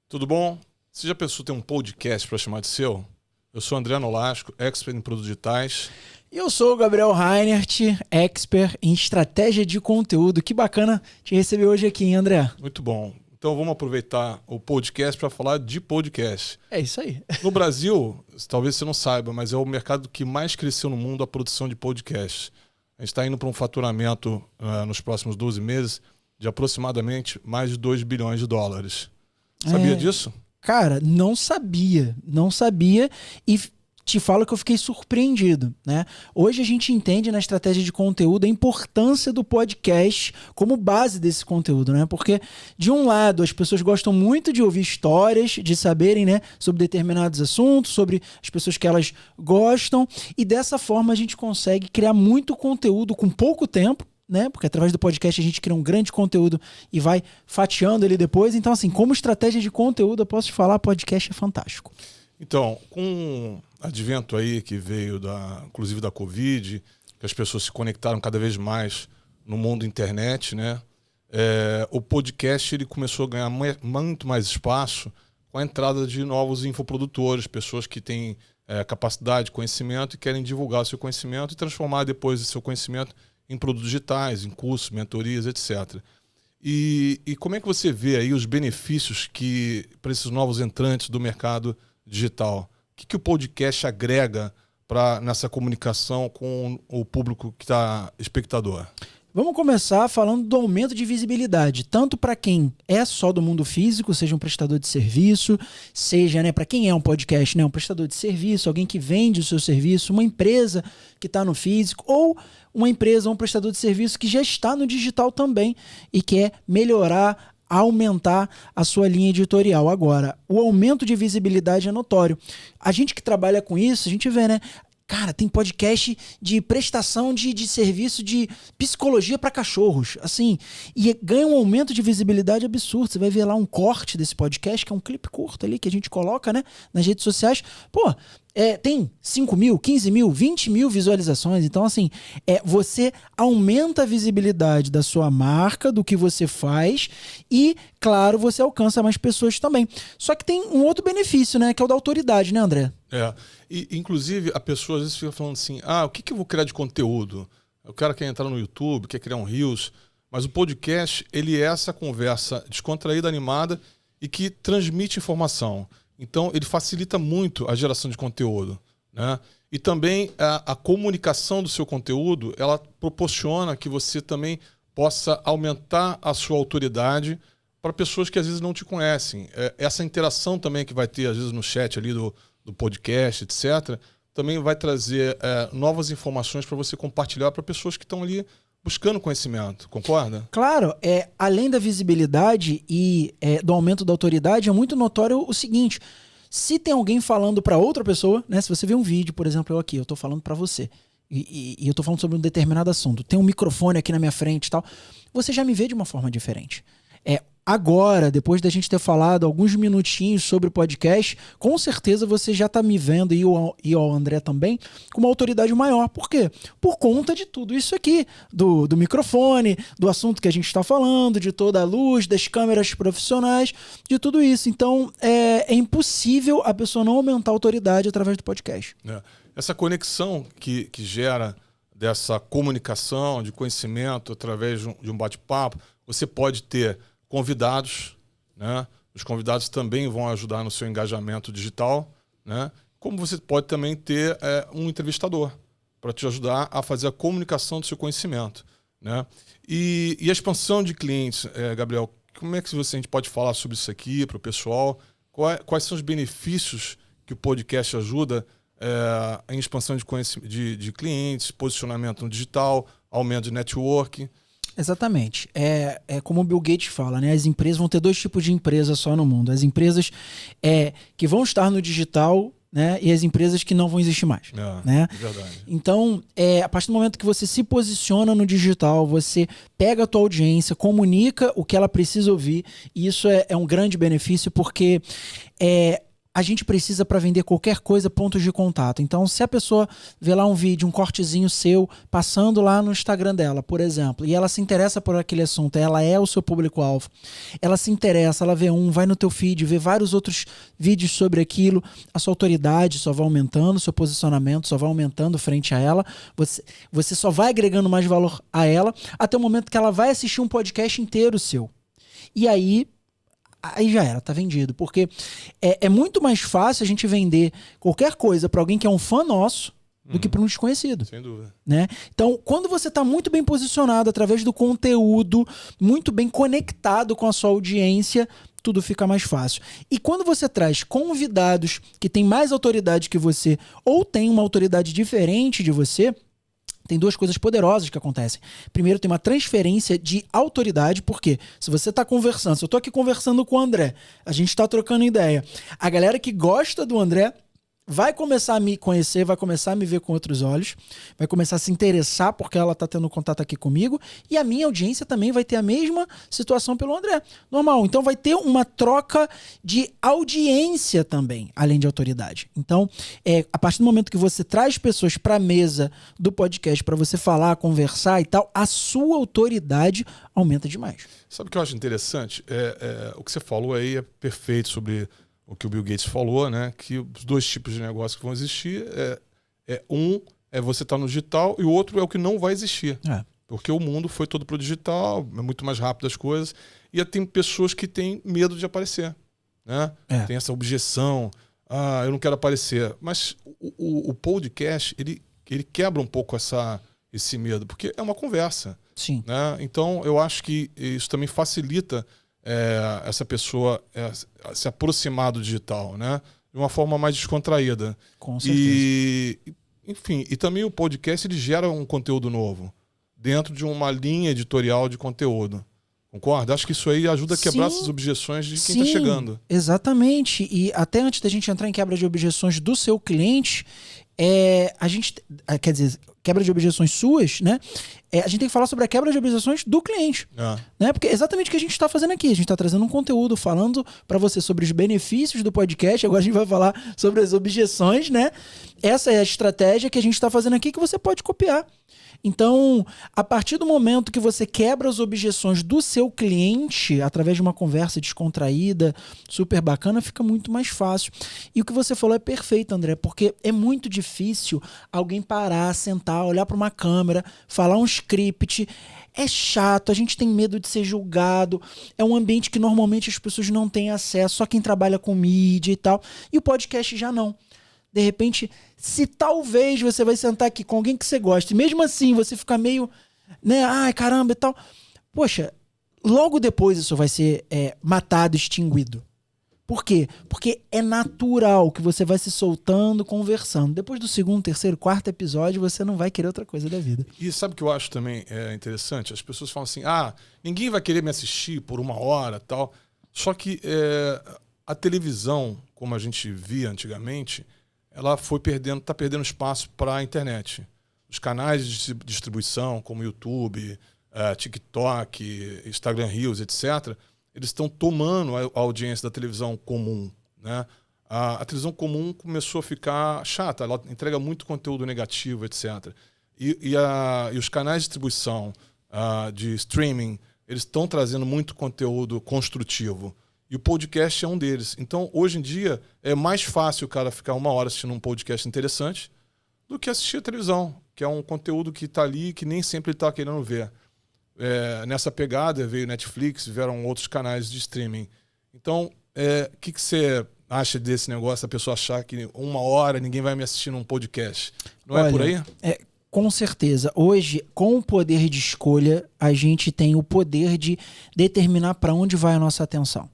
Tudo bom? Você já pensou em ter um podcast para chamar de seu? Eu sou André Nolasco, expert em produtos digitais. E eu sou o Gabriel Reinert, expert em estratégia de conteúdo. Que bacana te receber hoje aqui, hein, André? Muito bom. Então vamos aproveitar o podcast para falar de podcast. É isso aí. No Brasil, talvez você não saiba, mas é o mercado que mais cresceu no mundo a produção de podcast. A gente está indo para um faturamento nos próximos 12 meses de aproximadamente mais de 2 bilhões de dólares. Sabia disso? Cara, não sabia e te falo que eu fiquei surpreendido, né? Hoje a gente entende na estratégia de conteúdo a importância do podcast como base desse conteúdo, né? Porque, de um lado, as pessoas gostam muito de ouvir histórias, de saberem, né, sobre determinados assuntos, sobre as pessoas que elas gostam, e dessa forma a gente consegue criar muito conteúdo com pouco tempo, né? Porque através do podcast a gente cria um grande conteúdo e vai fatiando ele depois. Então, assim, como estratégia de conteúdo, eu posso te falar, podcast é fantástico. Então, com o advento aí que veio inclusive da Covid, que as pessoas se conectaram cada vez mais no mundo internet, né? O podcast ele começou a ganhar muito mais espaço com a entrada de novos infoprodutores, pessoas que têm capacidade, conhecimento e querem divulgar o seu conhecimento e transformar depois esse seu conhecimento em produtos digitais, em cursos, mentorias, etc. E como é que você vê aí os benefícios que para esses novos entrantes do mercado digital? O que o podcast agrega nessa comunicação com o público que está espectador? Vamos começar falando do aumento de visibilidade, tanto para quem é só do mundo físico, seja um prestador de serviço, seja, né, para quem é um podcast, né, um prestador de serviço, alguém que vende o seu serviço, uma empresa que está no físico, ou uma empresa ou um prestador de serviço que já está no digital também e quer melhorar, aumentar a sua linha editorial. Agora, o aumento de visibilidade é notório. A gente que trabalha com isso, a gente vê, né? Cara, tem podcast de prestação de serviço de psicologia para cachorros, assim, e ganha um aumento de visibilidade absurdo. Você vai ver lá um corte desse podcast, que é um clipe curto ali, que a gente coloca, né, nas redes sociais. Pô, tem 5 mil, 15 mil, 20 mil visualizações. Então, assim, você aumenta a visibilidade da sua marca, do que você faz e, claro, você alcança mais pessoas também. Só que tem um outro benefício, né, que é o da autoridade, né, André? E, inclusive, a pessoa às vezes fica falando assim, o que eu vou criar de conteúdo? O cara quer entrar no YouTube, quer criar um Reels, mas o podcast, ele é essa conversa descontraída, animada e que transmite informação. Então, ele facilita muito a geração de conteúdo, né? E também a comunicação do seu conteúdo, ela proporciona que você também possa aumentar a sua autoridade para pessoas que às vezes não te conhecem. Essa interação também que vai ter, às vezes, no chat ali do podcast, etc., também vai trazer novas informações para você compartilhar para pessoas que estão ali buscando conhecimento, concorda? Claro, além da visibilidade e do aumento da autoridade, é muito notório o seguinte: se tem alguém falando para outra pessoa, né? Se você vê um vídeo, por exemplo, eu estou falando para você, e eu estou falando sobre um determinado assunto, tem um microfone aqui na minha frente e tal, você já me vê de uma forma diferente. Agora, depois da gente ter falado alguns minutinhos sobre o podcast, com certeza você já está me vendo, e o André também, com uma autoridade maior. Por quê? Por conta de tudo isso aqui, do microfone, do assunto que a gente está falando, de toda a luz, das câmeras profissionais, de tudo isso. Então, é impossível a pessoa não aumentar a autoridade através do podcast. Essa conexão que gera dessa comunicação, de conhecimento, através de um bate-papo, você pode ter convidados, né? Os convidados também vão ajudar no seu engajamento digital, né? Como você pode também ter um entrevistador para te ajudar a fazer a comunicação do seu conhecimento, né? E a expansão de clientes, Gabriel, como é que a gente pode falar sobre isso aqui para o pessoal? Quais são os benefícios que o podcast ajuda em expansão de clientes, posicionamento no digital, aumento de networking? Exatamente. Como o Bill Gates fala, né? As empresas vão ter 2 tipos de empresas só no mundo. As empresas que vão estar no digital, né? E as empresas que não vão existir mais. Né? Verdade. Então, a partir do momento que você se posiciona no digital, você pega a tua audiência, comunica o que ela precisa ouvir, e isso é um grande benefício, porque a gente precisa, para vender qualquer coisa, pontos de contato. Então, se a pessoa vê lá um vídeo, um cortezinho seu, passando lá no Instagram dela, por exemplo, e ela se interessa por aquele assunto, ela é o seu público-alvo, ela se interessa, ela vê vai no teu feed, vê vários outros vídeos sobre aquilo, a sua autoridade só vai aumentando, seu posicionamento só vai aumentando frente a ela, você só vai agregando mais valor a ela, até o momento que ela vai assistir um podcast inteiro seu. E aí já era, tá vendido. Porque é muito mais fácil a gente vender qualquer coisa para alguém que é um fã nosso do que para um desconhecido. Sem dúvida. Né? Então, quando você tá muito bem posicionado através do conteúdo, muito bem conectado com a sua audiência, tudo fica mais fácil. E quando você traz convidados que têm mais autoridade que você ou têm uma autoridade diferente de você, tem duas coisas poderosas que acontecem. Primeiro, tem uma transferência de autoridade, porque se você está conversando, se eu estou aqui conversando com o André, a gente está trocando ideia, a galera que gosta do André vai começar a me conhecer, vai começar a me ver com outros olhos, vai começar a se interessar porque ela está tendo contato aqui comigo, e a minha audiência também vai ter a mesma situação pelo André. Normal. Então vai ter uma troca de audiência também, além de autoridade. Então, a partir do momento que você traz pessoas para a mesa do podcast para você falar, conversar e tal, a sua autoridade aumenta demais. Sabe o que eu acho interessante? O que você falou aí é perfeito sobre o que o Bill Gates falou, né? Que os dois tipos de negócio que vão existir um é você estar no digital e o outro é o que não vai existir. Porque o mundo foi todo pro digital, é muito mais rápido as coisas, e tem pessoas que têm medo de aparecer, né? Tem essa objeção, eu não quero aparecer. Mas o podcast, ele quebra um pouco esse medo, porque é uma conversa. Sim. Né? Então, eu acho que isso também facilita essa pessoa se aproximar do digital, né? De uma forma mais descontraída. Com certeza. Enfim, e também o podcast ele gera um conteúdo novo dentro de uma linha editorial de conteúdo. Concorda? Acho que isso aí ajuda a quebrar essas objeções de quem está chegando. Exatamente. E até antes da gente entrar em quebra de objeções do seu cliente, a gente, quer dizer, quebra de objeções suas, né? A gente tem que falar sobre a quebra de objeções do cliente. Né? Porque é exatamente o que a gente está fazendo aqui. A gente está trazendo um conteúdo falando para você sobre os benefícios do podcast. Agora a gente vai falar sobre as objeções, né? Essa é a estratégia que a gente está fazendo aqui que você pode copiar. Então, a partir do momento que você quebra as objeções do seu cliente, através de uma conversa descontraída, super bacana, fica muito mais fácil. E o que você falou é perfeito, André, porque é muito difícil alguém parar, sentar, olhar para uma câmera, falar um script. É chato, a gente tem medo de ser julgado, é um ambiente que normalmente as pessoas não têm acesso, só quem trabalha com mídia e tal. E o podcast já não. De repente, se talvez você vai sentar aqui com alguém que você gosta, e mesmo assim você fica meio, né, ai caramba e tal, poxa, logo depois isso vai ser matado, extinguido. Por quê? Porque é natural que você vai se soltando, conversando. Depois do segundo, terceiro, quarto episódio, você não vai querer outra coisa da vida. E sabe o que eu acho também interessante? As pessoas falam assim, ninguém vai querer me assistir por 1 hora e tal. Só que a televisão, como a gente via antigamente, ela está perdendo espaço para a internet. Os canais de distribuição, como YouTube, TikTok, Instagram Reels, etc., eles estão tomando a audiência da televisão comum. Né? A televisão comum começou a ficar chata, ela entrega muito conteúdo negativo, etc. E os canais de distribuição de streaming, eles estão trazendo muito conteúdo construtivo. E o podcast é um deles. Então, hoje em dia, é mais fácil o cara ficar 1 hora assistindo um podcast interessante do que assistir a televisão, que é um conteúdo que está ali que nem sempre ele está querendo ver. Nessa pegada, veio Netflix, vieram outros canais de streaming. Então, o que você acha desse negócio, a pessoa achar que 1 hora ninguém vai me assistir num podcast? Não é por aí? Com certeza. Hoje, com o poder de escolha, a gente tem o poder de determinar para onde vai a nossa atenção.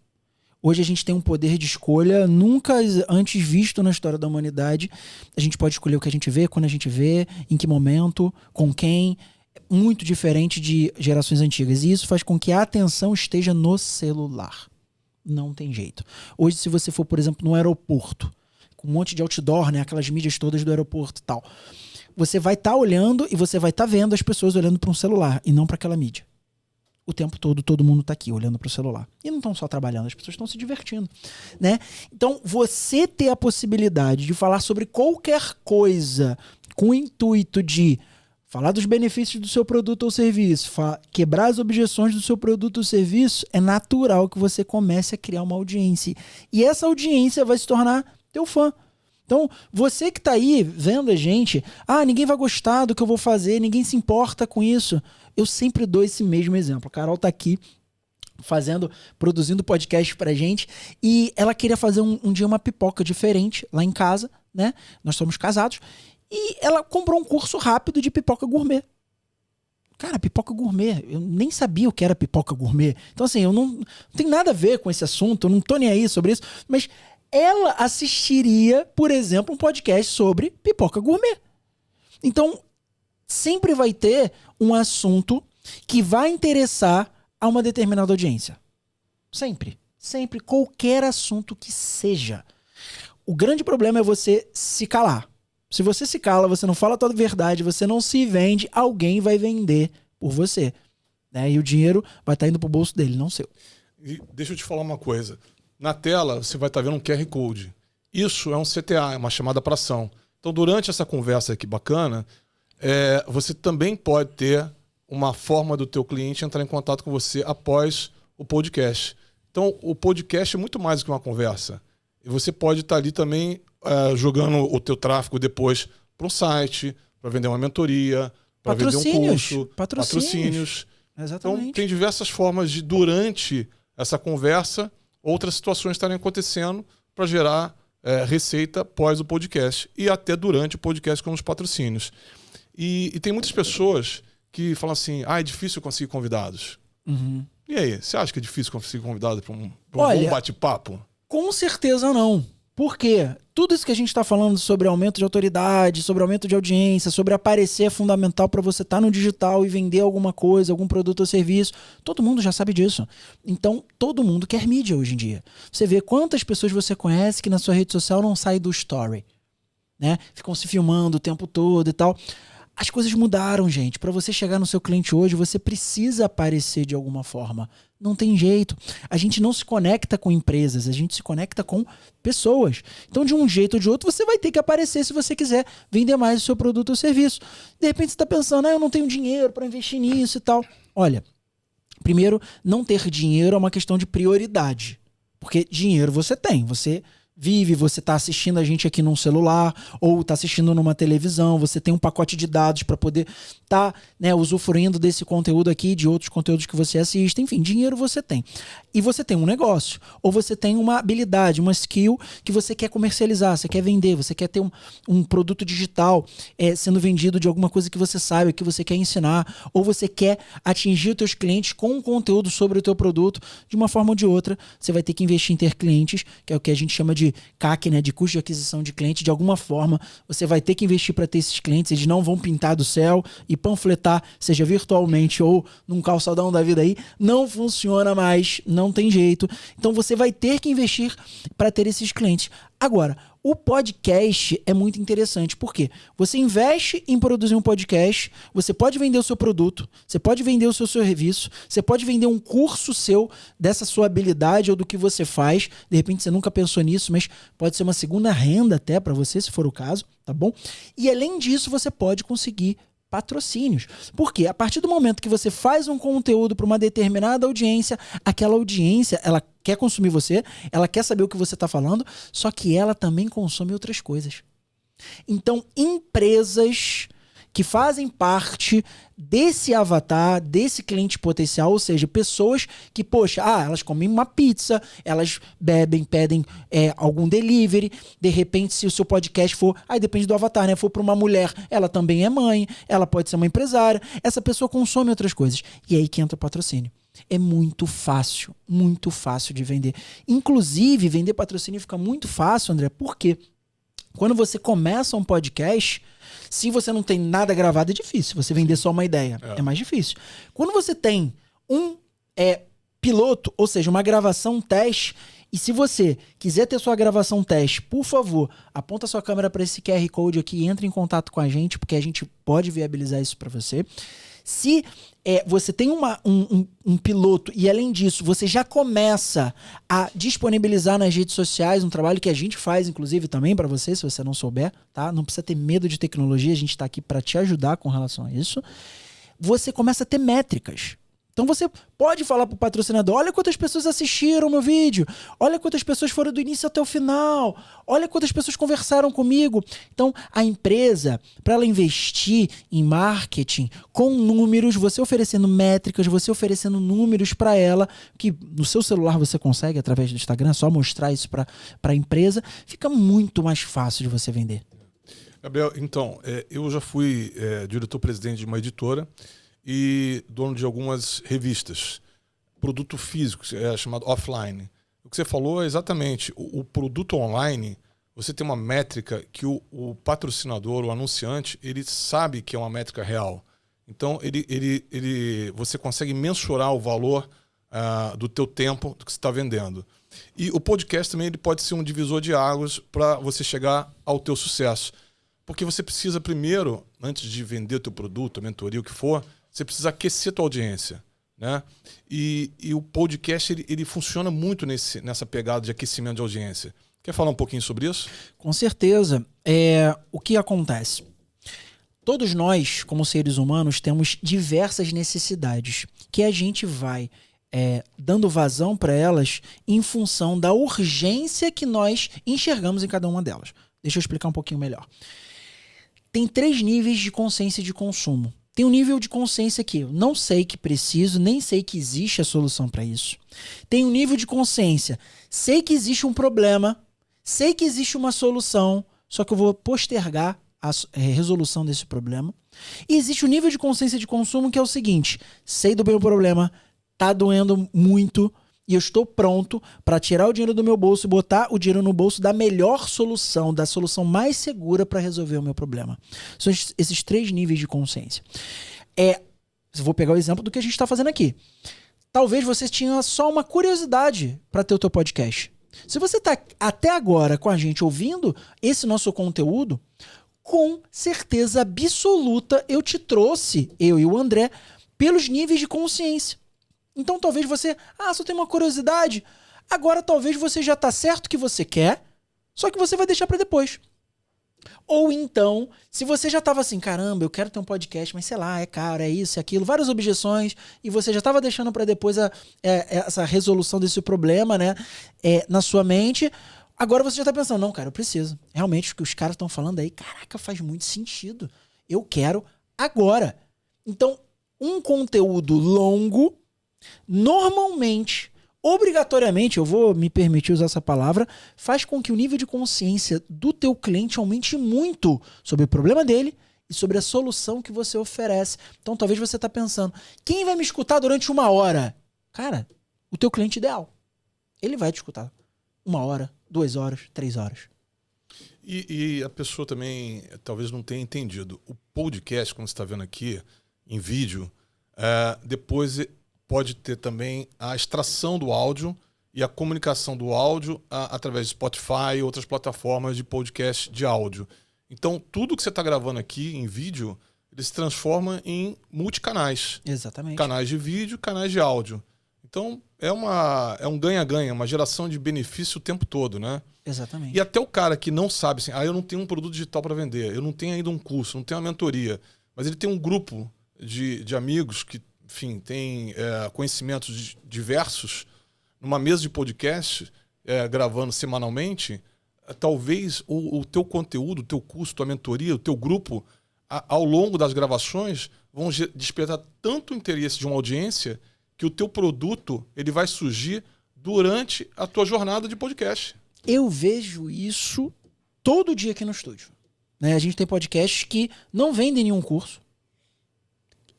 Hoje a gente tem um poder de escolha nunca antes visto na história da humanidade. A gente pode escolher o que a gente vê, quando a gente vê, em que momento, com quem. Muito diferente de gerações antigas. E isso faz com que a atenção esteja no celular. Não tem jeito. Hoje, se você for, por exemplo, no aeroporto, com um monte de outdoor, né, aquelas mídias todas do aeroporto e tal, você vai estar olhando e você vai estar vendo as pessoas olhando para um celular e não para aquela mídia. o tempo todo mundo tá aqui olhando pro celular. E não estão só trabalhando, as pessoas estão se divertindo, né? Então, você ter a possibilidade de falar sobre qualquer coisa com o intuito de falar dos benefícios do seu produto ou serviço, quebrar as objeções do seu produto ou serviço, é natural que você comece a criar uma audiência. E essa audiência vai se tornar teu fã. Então, você que tá aí vendo a gente, ninguém vai gostar do que eu vou fazer, ninguém se importa com isso. Eu sempre dou esse mesmo exemplo. A Carol tá aqui produzindo podcast pra gente, e ela queria fazer um dia uma pipoca diferente lá em casa, né? Nós somos casados, e ela comprou um curso rápido de pipoca gourmet. Cara, pipoca gourmet, eu nem sabia o que era pipoca gourmet. Então, assim, eu não tenho nada a ver com esse assunto, eu não tô nem aí sobre isso, mas ela assistiria, por exemplo, um podcast sobre pipoca gourmet. Então, sempre vai ter um assunto que vai interessar a uma determinada audiência. Sempre. Sempre. Qualquer assunto que seja. O grande problema é você se calar. Se você se cala, você não fala a tua verdade, você não se vende, alguém vai vender por você. Né? E o dinheiro vai estar indo pro bolso dele, não seu. E deixa eu te falar uma coisa. Na tela, você vai estar vendo um QR Code. Isso é um CTA, é uma chamada para ação. Então, durante essa conversa aqui bacana, você também pode ter uma forma do teu cliente entrar em contato com você após o podcast. Então, o podcast é muito mais do que uma conversa. E você pode estar ali também jogando o teu tráfego depois para um site, para vender uma mentoria, para vender um curso, patrocínios. Exatamente. Então, tem diversas formas de, durante essa conversa, outras situações estarem acontecendo para gerar receita após o podcast e até durante o podcast com os patrocínios. E tem muitas pessoas que falam assim, é difícil conseguir convidados. Uhum. E aí, você acha que é difícil conseguir convidado para um Olha, bom bate-papo? Com certeza não. Por quê? Tudo isso que a gente está falando sobre aumento de autoridade, sobre aumento de audiência, sobre aparecer é fundamental para você estar no digital e vender alguma coisa, algum produto ou serviço. Todo mundo já sabe disso. Então, todo mundo quer mídia hoje em dia. Você vê quantas pessoas você conhece que na sua rede social não sai do story, né? Ficam se filmando o tempo todo e tal. As coisas mudaram, gente. Para você chegar no seu cliente hoje, você precisa aparecer de alguma forma. Não tem jeito. A gente não se conecta com empresas, a gente se conecta com pessoas. Então, de um jeito ou de outro, você vai ter que aparecer se você quiser vender mais o seu produto ou serviço. De repente, você está pensando, eu não tenho dinheiro para investir nisso e tal. Olha, primeiro, não ter dinheiro é uma questão de prioridade. Porque dinheiro você tem, você vive, você está assistindo a gente aqui num celular ou está assistindo numa televisão, você tem um pacote de dados para poder estar usufruindo desse conteúdo aqui, de outros conteúdos que você assiste. Enfim, dinheiro você tem. E você tem um negócio, ou você tem uma habilidade, uma skill que você quer comercializar, você quer vender, você quer ter um produto digital sendo vendido de alguma coisa que você sabe, que você quer ensinar, ou você quer atingir os teus clientes com um conteúdo sobre o teu produto. De uma forma ou de outra, você vai ter que investir em ter clientes, que é o que a gente chama de CAC, de custo de aquisição de cliente. De alguma forma, você vai ter que investir para ter esses clientes. Eles não vão pintar do céu e panfletar, seja virtualmente ou num calçadão da vida aí. Não funciona mais, não tem jeito. Então, você vai ter que investir para ter esses clientes. Agora, o podcast é muito interessante, porque você investe em produzir um podcast, você pode vender o seu produto, você pode vender o seu serviço, você pode vender um curso seu dessa sua habilidade ou do que você faz. De repente você nunca pensou nisso, mas pode ser uma segunda renda até para você, se for o caso, tá bom? E além disso, você pode conseguir patrocínios. Porque a partir do momento que você faz um conteúdo para uma determinada audiência, aquela audiência, ela quer consumir você, ela quer saber o que você está falando, só que ela também consome outras coisas. Então, empresas que fazem parte desse avatar, desse cliente potencial, ou seja, pessoas que, elas comem uma pizza, elas bebem, pedem algum delivery, de repente se o seu podcast for, depende do avatar, for para uma mulher, ela também é mãe, ela pode ser uma empresária, essa pessoa consome outras coisas, e aí que entra o patrocínio. É muito fácil de vender. Inclusive, vender patrocínio fica muito fácil, André, porque quando você começa um podcast, se você não tem nada gravado, é difícil. Você vender só uma ideia é mais difícil. Quando você tem um piloto, ou seja, uma gravação teste, e se você quiser ter sua gravação teste, por favor, aponta sua câmera para esse QR Code aqui e entre em contato com a gente, porque a gente pode viabilizar isso para você. Se você tem um piloto e, além disso, você já começa a disponibilizar nas redes sociais um trabalho que a gente faz, inclusive, também para você, se você não souber, tá? Não precisa ter medo de tecnologia, a gente está aqui para te ajudar com relação a isso. Você começa a ter métricas. Então você pode falar para o patrocinador, olha quantas pessoas assistiram o meu vídeo, olha quantas pessoas foram do início até o final, olha quantas pessoas conversaram comigo. Então a empresa, para ela investir em marketing com números, você oferecendo métricas, você oferecendo números para ela, que no seu celular você consegue através do Instagram, só mostrar isso para a empresa, fica muito mais fácil de você vender. Gabriel, então, eu já fui diretor-presidente de uma editora e dono de algumas revistas. Produto físico, chamado offline. O que você falou é exatamente, o produto online, você tem uma métrica que o patrocinador, o anunciante, ele sabe que é uma métrica real. Então, você consegue mensurar o valor do teu tempo do que você está vendendo. E o podcast também ele pode ser um divisor de águas para você chegar ao teu sucesso. Porque você precisa primeiro, antes de vender o teu produto, a mentoria, o que for, você precisa aquecer a tua audiência, né? E o podcast ele funciona muito nessa pegada de aquecimento de audiência. Quer falar um pouquinho sobre isso? Com certeza. O que acontece? Todos nós, como seres humanos, temos diversas necessidades que a gente vai dando vazão para elas em função da urgência que nós enxergamos em cada uma delas. Deixa eu explicar um pouquinho melhor. Tem 3 níveis de consciência de consumo. Tem um nível de consciência que eu não sei que preciso, nem sei que existe a solução para isso. Tem um nível de consciência, sei que existe um problema, sei que existe uma solução, só que eu vou postergar a resolução desse problema. E existe o nível de consciência de consumo que é o seguinte, sei do meu problema, tá doendo muito e eu estou pronto para tirar o dinheiro do meu bolso e botar o dinheiro no bolso da melhor solução, da solução mais segura para resolver o meu problema. São esses 3 níveis de consciência. Vou pegar o exemplo do que a gente está fazendo aqui. Talvez você tinha só uma curiosidade para ter o teu podcast. Se você está até agora com a gente ouvindo esse nosso conteúdo, com certeza absoluta eu te trouxe, eu e o André, pelos níveis de consciência. Então talvez você, só tem uma curiosidade, agora talvez você já tá certo o que você quer, só que você vai deixar para depois. Ou então, se você já tava assim, caramba, eu quero ter um podcast, mas sei lá, é caro, é isso, é aquilo, várias objeções, e você já tava deixando para depois essa resolução desse problema, né, na sua mente, agora você já tá pensando, não, cara, eu preciso. Realmente, o que os caras estão falando aí, caraca, faz muito sentido. Eu quero agora. Então, um conteúdo longo, normalmente, obrigatoriamente, eu vou me permitir usar essa palavra, faz com que o nível de consciência do teu cliente aumente muito sobre o problema dele e sobre a solução que você oferece. Então talvez você está pensando, quem vai me escutar durante 1 hora? Cara, o teu cliente ideal. Ele vai te escutar 1 hora, 2 horas, 3 horas. E a pessoa também talvez não tenha entendido. O podcast, como você está vendo aqui, em vídeo, depois pode ter também a extração do áudio e a comunicação do áudio através de Spotify e outras plataformas de podcast de áudio. Então, tudo que você está gravando aqui em vídeo, ele se transforma em multicanais. Exatamente. Canais de vídeo, canais de áudio. Então, é um ganha-ganha, uma geração de benefício o tempo todo, né? Exatamente. E até o cara que não sabe, assim, eu não tenho um produto digital para vender, eu não tenho ainda um curso, não tenho uma mentoria, mas ele tem um grupo de amigos que, enfim, tem conhecimentos diversos, numa mesa de podcast, gravando semanalmente, talvez o teu conteúdo, o teu curso, tua mentoria, o teu grupo, ao longo das gravações, vão despertar tanto interesse de uma audiência que o teu produto ele vai surgir durante a tua jornada de podcast. Eu vejo isso todo dia aqui no estúdio. Né? A gente tem podcasts que não vendem nenhum curso.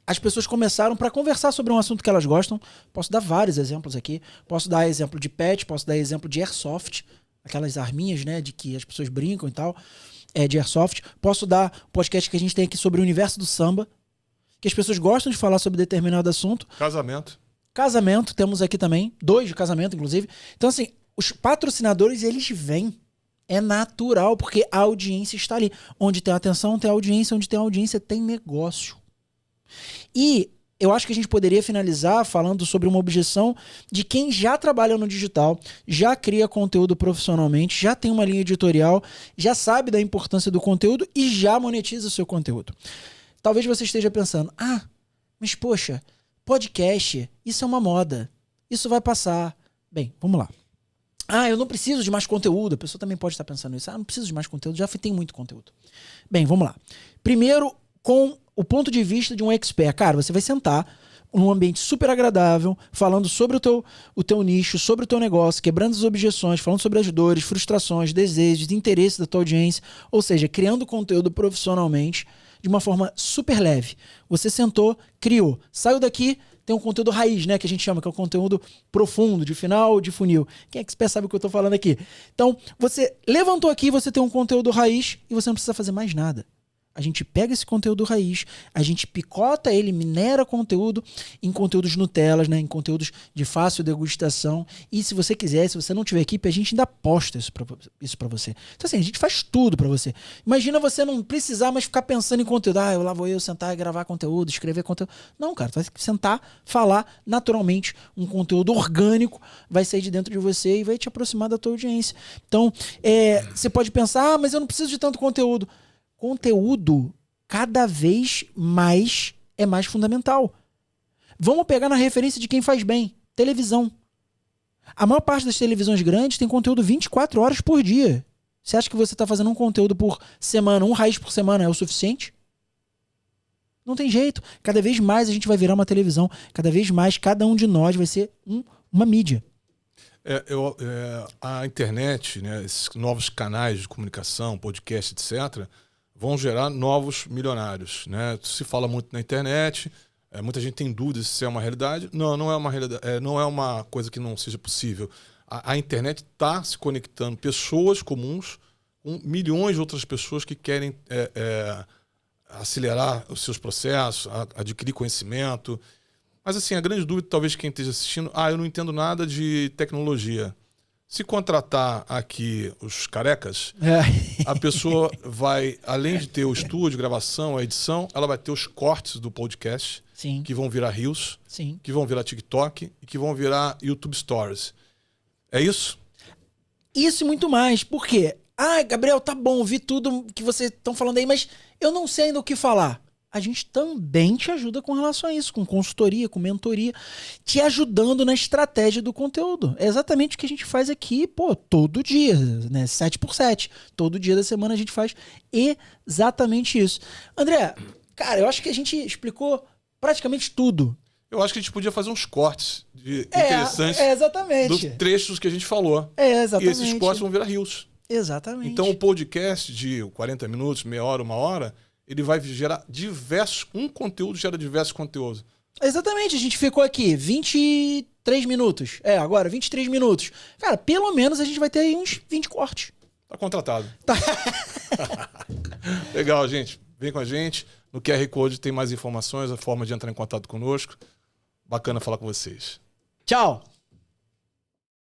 As pessoas começaram para conversar sobre um assunto que elas gostam. Posso dar vários exemplos aqui. Posso dar exemplo de pet, posso dar exemplo de airsoft, aquelas arminhas, né, de que as pessoas brincam e tal, de airsoft. Posso dar podcast que a gente tem aqui sobre o universo do samba, que as pessoas gostam de falar sobre determinado assunto. Casamento, temos aqui também, 2 de casamento, inclusive. Então, assim, os patrocinadores, eles vêm. É natural, porque a audiência está ali. Onde tem atenção, tem audiência. Onde tem audiência, tem negócio. E eu acho que a gente poderia finalizar falando sobre uma objeção de quem já trabalha no digital, já cria conteúdo profissionalmente, já tem uma linha editorial, já sabe da importância do conteúdo e já monetiza o seu conteúdo. Talvez você esteja pensando, mas poxa, podcast, isso é uma moda, isso vai passar. Bem, vamos lá. Eu não preciso de mais conteúdo. A pessoa também pode estar pensando isso. Não preciso de mais conteúdo, já tem muito conteúdo. Bem, vamos lá. Primeiro, com o ponto de vista de um expert. Cara, você vai sentar num ambiente super agradável, falando sobre o teu nicho, sobre o teu negócio, quebrando as objeções, falando sobre as dores, frustrações, desejos, interesses da tua audiência, ou seja, criando conteúdo profissionalmente de uma forma super leve. Você sentou, criou, saiu daqui, tem um conteúdo raiz, né, que a gente chama, que é um conteúdo profundo, de final de funil. Quem é expert sabe o que eu tô falando aqui. Então, você levantou aqui, você tem um conteúdo raiz e você não precisa fazer mais nada. A gente pega esse conteúdo raiz, a gente picota ele, minera conteúdo em conteúdos Nutelas, né, em conteúdos de fácil degustação. E se você quiser, se você não tiver equipe, a gente ainda posta isso pra você. Então assim, a gente faz tudo pra você. Imagina você não precisar mais ficar pensando em conteúdo. Lá vou eu sentar e gravar conteúdo, escrever conteúdo. Não, cara, tu vai sentar, falar naturalmente. Um conteúdo orgânico vai sair de dentro de você e vai te aproximar da tua audiência. Então, você pode pensar, mas eu não preciso de tanto conteúdo. Conteúdo cada vez mais é mais fundamental. Vamos pegar na referência de quem faz bem. Televisão. A maior parte das televisões grandes tem conteúdo 24 horas por dia. Você acha que você está fazendo um conteúdo por semana, um raiz por semana é o suficiente? Não tem jeito. Cada vez mais a gente vai virar uma televisão. Cada vez mais cada um de nós vai ser uma mídia. A internet, né, esses novos canais de comunicação, podcast, etc., vão gerar novos milionários, né? Se fala muito na internet, muita gente tem dúvidas se é uma realidade. Não é uma realidade, não é uma coisa que não seja possível. A internet está se conectando pessoas comuns com milhões de outras pessoas que querem acelerar os seus processos, adquirir conhecimento. Mas assim, a grande dúvida, talvez quem esteja assistindo, eu não entendo nada de tecnologia. Se contratar aqui os carecas, a pessoa vai, além de ter o estúdio, gravação, a edição, ela vai ter os cortes do podcast, Sim. que vão virar Reels, Sim. que vão virar TikTok e que vão virar YouTube Stories. É isso? Isso e muito mais. Por quê? Gabriel, tá bom, vi tudo que vocês estão falando aí, mas eu não sei ainda o que falar. A gente também te ajuda com relação a isso, com consultoria, com mentoria, te ajudando na estratégia do conteúdo. É exatamente o que a gente faz aqui, todo dia, né? 7x7. Todo dia da semana a gente faz exatamente isso. André, cara, eu acho que a gente explicou praticamente tudo. Eu acho que a gente podia fazer uns cortes interessantes exatamente. dos trechos que a gente falou. Exatamente. E esses cortes vão virar Reels. Exatamente. Então o podcast de 40 minutos, meia hora, uma hora, ele vai gerar um conteúdo gera diversos conteúdos. Exatamente, a gente ficou aqui 23 minutos. Agora 23 minutos. Cara, pelo menos a gente vai ter aí uns 20 cortes. Tá contratado. Tá. Legal, gente. Vem com a gente. No QR Code tem mais informações, a forma de entrar em contato conosco. Bacana falar com vocês. Tchau.